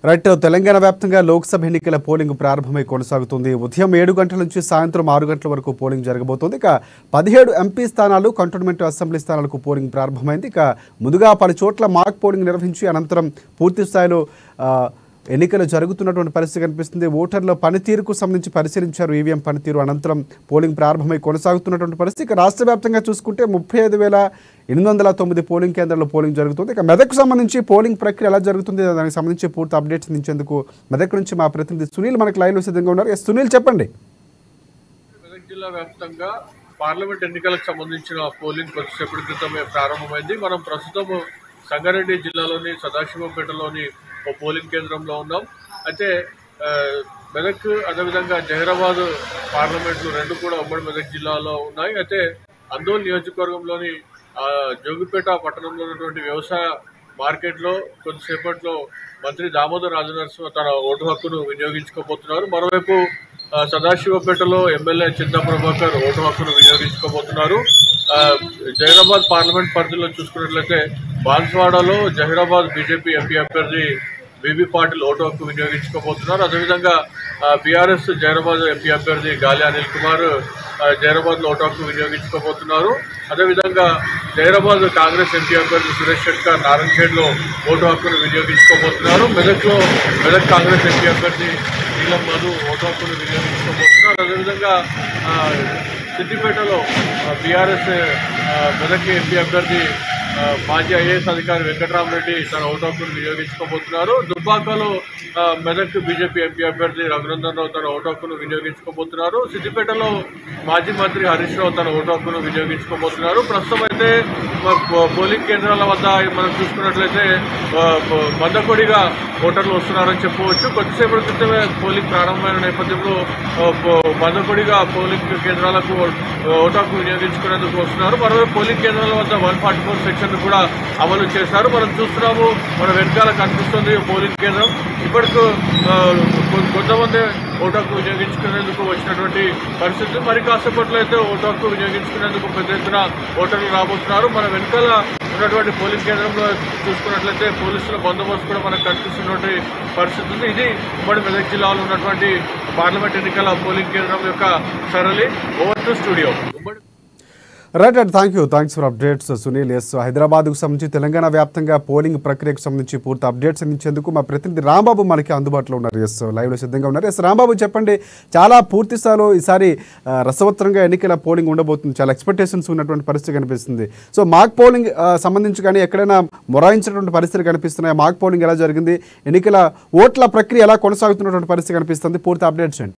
Right Telangana వ్యాప్తంగా లోక్సభ ఎన్నికల polling ప్రారంభమై కొనసాగుతుంది. ఉదయం 7 గంటల నుంచి సాయంత్రం 6 గంటల వరకు పోలింగ్ జరగబోతోంది. ఇక 17 ఎంపీ స్థానాలు, కంటోన్మెంట్ అసెంబ్లీ స్థానాలకు పోలింగ్ ప్రారంభమైంది. ఇక ముందుగా పలు చోట్ల మాక్ పోలింగ్ నిర్వహించి అనంతరం పూర్తి స్థాయిలో ఎన్నికలు జరుగుతున్నటువంటి పరిస్థితి కనిపిస్తుంది. ఓటర్ల పనితీరుకు సంబంధించి పరిశీలించారు. ఈవీఎం పనితీరు అనంతరం పోలింగ్ ప్రారంభమై కొనసాగుతున్నటువంటి పరిస్థితి. ఇక రాష్ట్ర వ్యాప్తంగా చూసుకుంటే 35,809 పోలింగ్ కేంద్రాల్లో పోలింగ్ జరుగుతుంది. ఇక మెదక్కు సంబంధించి పోలింగ్ ప్రక్రియ ఎలా జరుగుతుంది దానికి సంబంధించి పూర్తి అప్డేట్స్ అందించేందుకు మెదక్ నుంచి మా ప్రతినిధి సునీల్ మనకు లైవ్లో సిద్ధంగా ఉన్నారు. సునీల్, చెప్పండి. మెదక్ జిల్లా వ్యాప్తంగా పార్లమెంట్ ఎన్నికలకు సంబంధించిన పోలింగ్ కొద్దిసేపటి క్రితమే ప్రారంభమైంది. మనం ప్రస్తుతం సంగారెడ్డి జిల్లాలోని సదాశివపేటలోని ఓ పోలింగ్ కేంద్రంలో ఉన్నాం. అయితే మెదక్ అదేవిధంగా జహీరాబాద్ పార్లమెంట్లు రెండు కూడా ఉమ్మడి మెదక్ జిల్లాలో ఉన్నాయి. అయితే అందోల్ నియోజకవర్గంలోని జోగిపేట పట్టణంలో ఉన్నటువంటి వ్యవసాయ మార్కెట్లో కొద్దిసేపట్లో మంత్రి దామోదర్ రాజనరసింహ తన ఓటు హక్కును వినియోగించుకోబోతున్నారు. మరోవైపు సదాశివపేటలో ఎమ్మెల్యే చింతా ప్రభాకర్ ఓటు హక్కును వినియోగించుకోబోతున్నారు. జహీరాబాద్ పార్లమెంట్ పరిధిలో చూసుకున్నట్లయితే బాన్స్వాడలో జహీరాబాద్ బీజేపీ ఎంపీ అభ్యర్థి బీబీ పాటిల్ ఓటు హక్కు వినియోగించుకోబోతున్నారు. అదేవిధంగా బీఆర్ఎస్ జహీరాబాద్ ఎంపీ అభ్యర్థి గాలి అనిల్ కుమార్ జహీరాబాద్లో ఓటు హక్కు వినియోగించుకోబోతున్నారు. అదేవిధంగా జహీరాబాద్ కాంగ్రెస్ ఎంపీ అభ్యర్థి సురేష్ షెట్కర్ నారాయణఖేడ్లో ఓటు హక్కును వినియోగించుకోబోతున్నారు. మెదక్ కాంగ్రెస్ ఎంపీ అభ్యర్థి నీలం మధు ఓటు హక్కును వినియోగించుకోబోతున్నారు. అదేవిధంగా సిద్దిపేటలో బీఆర్ఎస్ మెదక్ ఎంపీ అభ్యర్థి మాజీ ఐఏఎస్ అధికారి వెంకటరామరెడ్డి తన ఓటు హక్కును వినియోగించుకోబోతున్నారు. దుబ్బాకలో మెదక్ బీజేపీ ఎంపీ అభ్యర్థి రఘునందన్ రావు తన ఓటు హక్కును వినియోగించుకోబోతున్నారు. సిద్దిపేటలో మాజీ మంత్రి హరీష్ రావు తన ఓటు హక్కును వినియోగించుకోబోతున్నారు. ప్రస్తుతం అయితే పోలింగ్ కేంద్రాల వద్ద మనం చూసుకున్నట్లయితే మందకొడిగా ఓటర్లు వస్తున్నారని చెప్పవచ్చు. కొద్దిసేపటి క్రితమే పోలింగ్ ప్రారంభమైన నేపథ్యంలో మందకొడిగా పోలింగ్ కేంద్రాలకు ఓటు హక్కు వినియోగించుకునేందుకు వస్తున్నారు. మరోవైపు పోలింగ్ కేంద్రాల వద్ద 144 సెక్షన్ కూడా అమలు చేశారు. మనం చూస్తున్నాము, మన వెనకాల కనిపిస్తుంది పోలింగ్ కేంద్రం. ఇప్పటికు కొంతమంది ఓటు హక్కు వినియోగించుకునేందుకు వచ్చినటువంటి పరిస్థితి. మరి కాసేపట్లో అయితే ఓటు హక్కు వినియోగించుకునేందుకు పెద్ద ఎత్తున ఓటర్లు రాబోతున్నారు. మన వెనకాల ఉన్నటువంటి పోలింగ్ కేంద్రంలో చూసుకున్నట్లయితే పోలీసుల బందోబస్తు కూడా మనకు కనిపిస్తున్నటువంటి పరిస్థితి ఉంది. ఇది ఉమ్మడి మెదక్ జిల్లాలో ఉన్నటువంటి పార్లమెంట్ ఎన్నికల పోలింగ్ కేంద్రం యొక్క సరళి. Over to studio. Right and thanks for updates Sunil. హైదరాబాద్కు సంబంధించి తెలంగాణ వ్యాప్తంగా పోలింగ్ ప్రక్రియకు సంబంధించి పూర్తి అప్డేట్స్ అందించేందుకు మా ప్రతినిధి రాంబాబు మనకి అందుబాటులో ఉన్నారు. లైవ్లో సిద్ధంగా ఉన్నారు. రాంబాబు, చెప్పండి. చాలా పూర్తి స్థాయిలో ఈసారి రసవత్తరంగా ఎన్నికల పోలింగ్ ఉండబోతుంది. చాలా ఎక్స్పెక్టేషన్స్ ఉన్నటువంటి పరిస్థితి కనిపిస్తుంది. సో మాక్ పోలింగ్ సంబంధించి కానీ ఎక్కడైనా మొరాయించినటువంటి పరిస్థితులు కనిపిస్తున్నాయి? మాక్ పోలింగ్ ఎలా జరిగింది? ఎన్నికల ఓట్ల ప్రక్రియ ఎలా కొనసాగుతున్నటువంటి పరిస్థితి కనిపిస్తుంది? పూర్తి అప్డేట్స్ అండి.